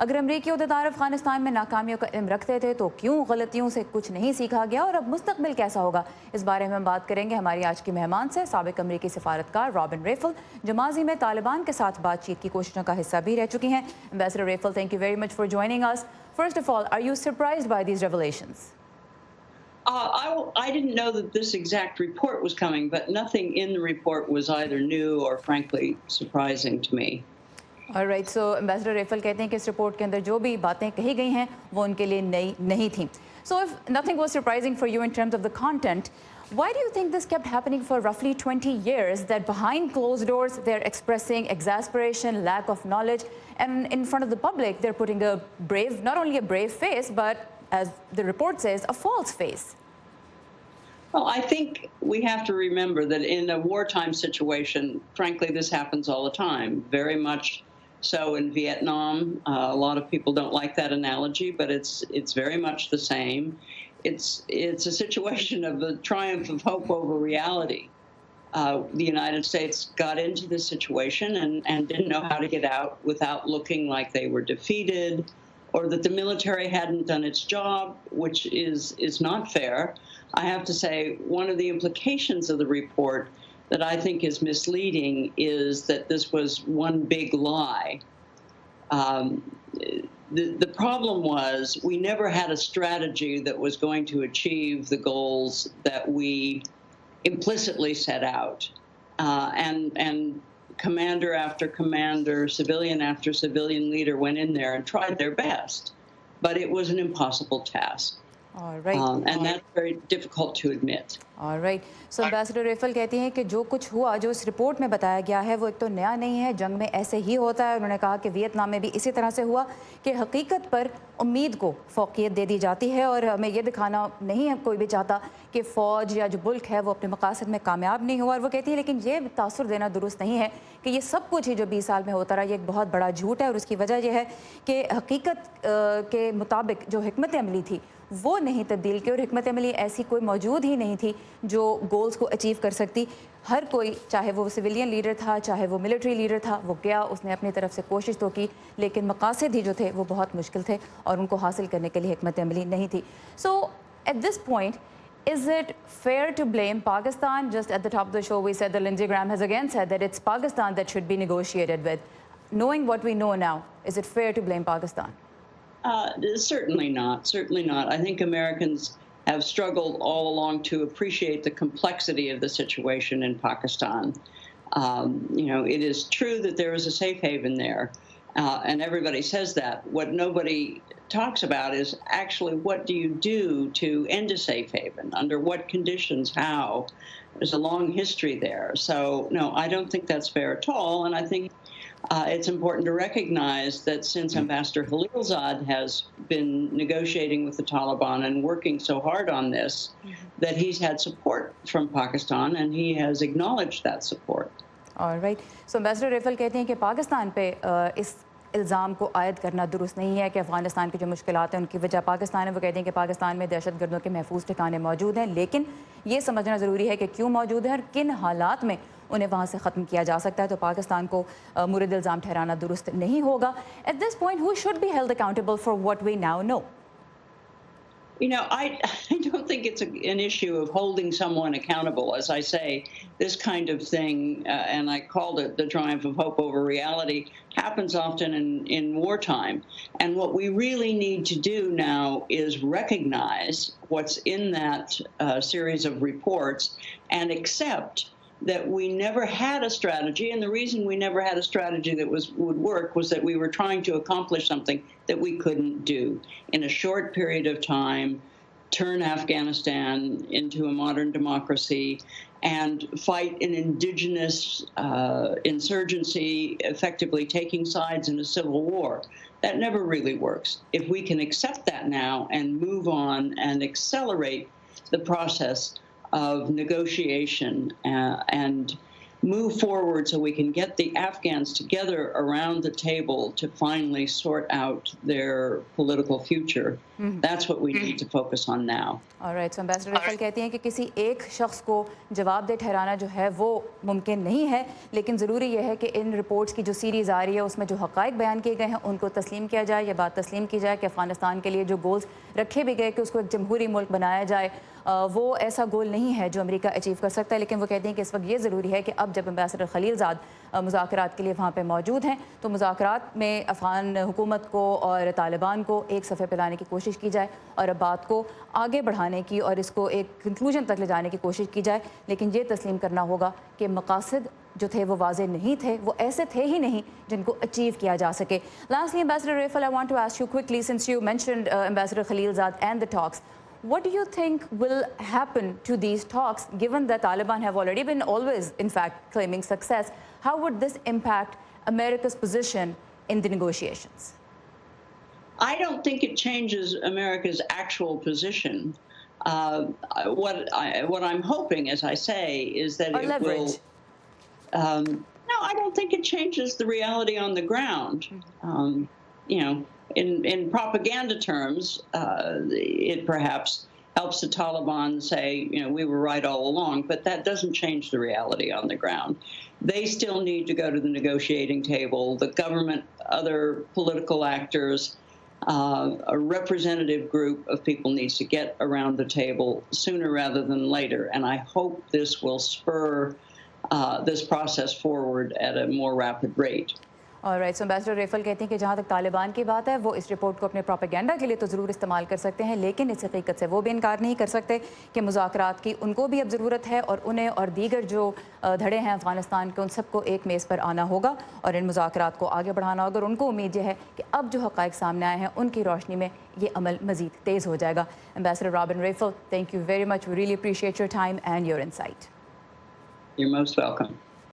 अगर अमरीकी अहदेदार अफगानिस्तान में नाकामियों का इल्म रखते थे तो क्यों गलतियों से कुछ नहीं सीखा गया और अब मुस्तकबिल कैसा होगा, इस बारे में हम बात करेंगे हमारी आज की मेहमान से। साबिक अमरीकी सिफारतकार रॉबिन रेफल जो माजी में तालिबान के साथ बातचीत की कोशिशों का हिस्सा भी रह चुकी हैं। Ambassador Raphel, thank you very much for joining us. First of all, are you surprised by these revelations? I didn't know that this exact report was coming, but nothing in the report was either new or frankly surprising to me. Alright, so ambassador Raphel कहते हैं कि इस report के अंदर जो भी बातें कही गई हैं वो उनके लिए नई नहीं थी। So if nothing was surprising for you in terms of the content, why do you think this kept happening for roughly 20 years, that behind closed doors they're expressing exasperation, lack of knowledge, and in front of the public they're putting a brave, not only a brave face, but as the report says, a false face? Well, I think we have to remember that in a wartime situation, frankly, this happens all the time. Very much so in Vietnam. A lot of people don't like that analogy, but it's very much the same. It's a situation of the triumph of hope over reality. The United States got into this situation and didn't know how to get out without looking like they were defeated or that the military hadn't done its job, which is not fair. I have to say, one of the implications of the report that I think is misleading is that this was one big lie. The problem was we never had a strategy that was going to achieve the goals that we implicitly set out. And commander after commander, civilian after civilian leader went in there and tried their best. But it was an impossible task. All right. And that's very difficult to admit. Alright, so ambassador Raphel कहती हैं कि जो कुछ हुआ, जो इस report में बताया गया है, वो एक तो नया नहीं है, जंग में ऐसे ही होता है। उन्होंने कहा कि वियतनाम में भी इसी तरह से हुआ कि हकीकत पर उम्मीद को फ़ौक़ियत दे दी जाती है और हमें ये दिखाना नहीं है कोई भी चाहता कि फ़ौज या जो मुल्क है वो अपने मकासद में कामयाब नहीं हुआ। और वो कहती है लेकिन ये तासुर देना दुरुस्त नहीं है कि ये सब कुछ ही जो 20 साल में होता रहा ये एक बहुत बड़ा झूठ है। और उसकी वजह यह है कि हकीकत के मुताबिक जो हिकमत अमली थी वो नहीं तब्दील की, और हिकमत अमली ऐसी कोई मौजूद ही नहीं थी जो गोल्स को अचीव कर सकती। हर कोई, चाहे वो सिविलियन लीडर था, चाहे वो मिलिट्री लीडर था, वो गया, उसने अपनी तरफ से कोशिश तो की, लेकिन मकासद ही जो थे वो बहुत मुश्किल थे और उनको हासिल करने के लिए हिकमत अमली नहीं थी। So at this point, is it fair to blame Pakistan? Just at the top of the show we said that Lindsey Graham has again said that it's Pakistan that should be negotiated with. Knowing what we know now, is it fair to blame Pakistan? Certainly not. Certainly not. I think Americans have struggled all along to appreciate the complexity of the situation in Pakistan. It is true that there is a safe haven there, and everybody says that. What nobody talks about is actually what do you do to end a safe haven? Under what conditions? How? There's a long history there. So, no, I don't think that's fair at all. And I think it's important to recognize that since Ambassador Khalilzad has been negotiating with the Taliban and working so hard on this, that he's had support from Pakistan and he has acknowledged that support. All right. So Ambassador रेफल कहते हैं कि पाकिस्तान पे इस इल्ज़ाम को आयद करना दुरुस्त नहीं है कि अफ़गानिस्तान की जो मुश्किलात हैं उनकी वजह पाकिस्तान है। वो कहते हैं कि पाकिस्तान में दहशतगर्दों के महफूज ठिकाने मौजूद हैं, लेकिन ये समझना ज़रूरी है कि क्यों मौजूद है और किन हालात में उन्हें वहाँ से ख़त्म किया जा सकता है। तो पाकिस्तान को मुर्द इल्ज़ाम ठहराना दुरुस्त नहीं होगा। At this point, who should be held accountable for what we now know? I don't think it's an issue of holding someone accountable. As I say, this kind of thing, and I called it the triumph of hope over reality, happens often in wartime. And what we really need to do now is recognize what's in that series of reports and accept that we never had a strategy, and the reason we never had a strategy that would work was that we were trying to accomplish something that we couldn't do in a short period of time, turn Afghanistan into a modern democracy and fight an indigenous insurgency, effectively taking sides in a civil war. That never really works. If we can accept that now and move on and accelerate the process of negotiation and move forward so we can get the Afghans together around the table to finally sort out their political future. That's what we need to focus on now. Alright, so ambassador Raphel कहती हैं कि किसी एक शख्स को जवाबदेह ठहराना जो है वो मुमकिन नहीं है, लेकिन ज़रूरी यह है कि इन रिपोर्ट्स की जो सीरीज़ आ रही है उसमें जो हक़ाइक़ बयान किए गए हैं उनको तस्लीम किया जाए। ये बात तस्लीम की जाए कि अफ़गानिस्तान के लिए जो गोल्स रखे भी गए कि उसको एक जमहूरी मुल्क बनाया जाए, वो ऐसा गोल नहीं है जो अमेरिका अचीव कर सकता है। लेकिन वो कहते हैं कि इस वक्त ये ज़रूरी है कि अब जब एम्बेसडर खलीलज़ाद मुज़ाकरात के लिए वहाँ पे मौजूद हैं तो मुज़ाकरात में अफ़गान हुकूमत को और तालिबान को एक सफ़े पे लाने की कोशिश की जाए और अब बात को आगे बढ़ाने की और इसको एक कंक्लूजन तक ले जाने की कोशिश की जाए। लेकिन ये तस्लीम करना होगा कि मकासद जो थे वो वाज़े नहीं थे, वो ऐसे थे ही नहीं जिनको अचीव किया जा सके। Lastly ambassador Raphel, I want to ask you quickly, since you mentioned ambassador Khalilzad and the talks, what do you think will happen to these talks, given that Taliban have already been always, in fact, claiming success? How would this impact America's position in the negotiations? I don't think it changes America's actual position. What I'm hoping, as I say, is that Or it leverage. will. No, I don't think it changes the reality on the ground. You know, in propaganda terms, it perhaps helps the Taliban say, you know, we were right all along, but that doesn't change the reality on the ground. They still need to go to the negotiating table. The government, other political actors, a representative group of people needs to get around the table sooner rather than later. And I hope this will spur this process forward at a more rapid rate. Alright, so ambassador Raphel कहती हैं कि जहाँ तक तालिबान की बात है वो इस रिपोर्ट को अपने प्रोपेगेंडा के लिए तो ज़रूर इस्तेमाल कर सकते हैं, लेकिन इस हकीकत से वो भी इनकार नहीं कर सकते कि मुज़ाकरात की उनको भी अब ज़रूरत है और उन्हें और दीगर जो धड़े हैं अफ़गानिस्तान के उन सबको एक मेज़ पर आना होगा और इन मुज़ाकरात को आगे बढ़ाना होगा। और उनको उम्मीद यह है कि अब जो हक़ाइक़ सामने आए हैं उनकी रोशनी में ये अमल मज़ीद तेज़ हो जाएगा। Ambassador Robin Raphel, thank you very much, we really appreciate your time and your insight. You're most welcome.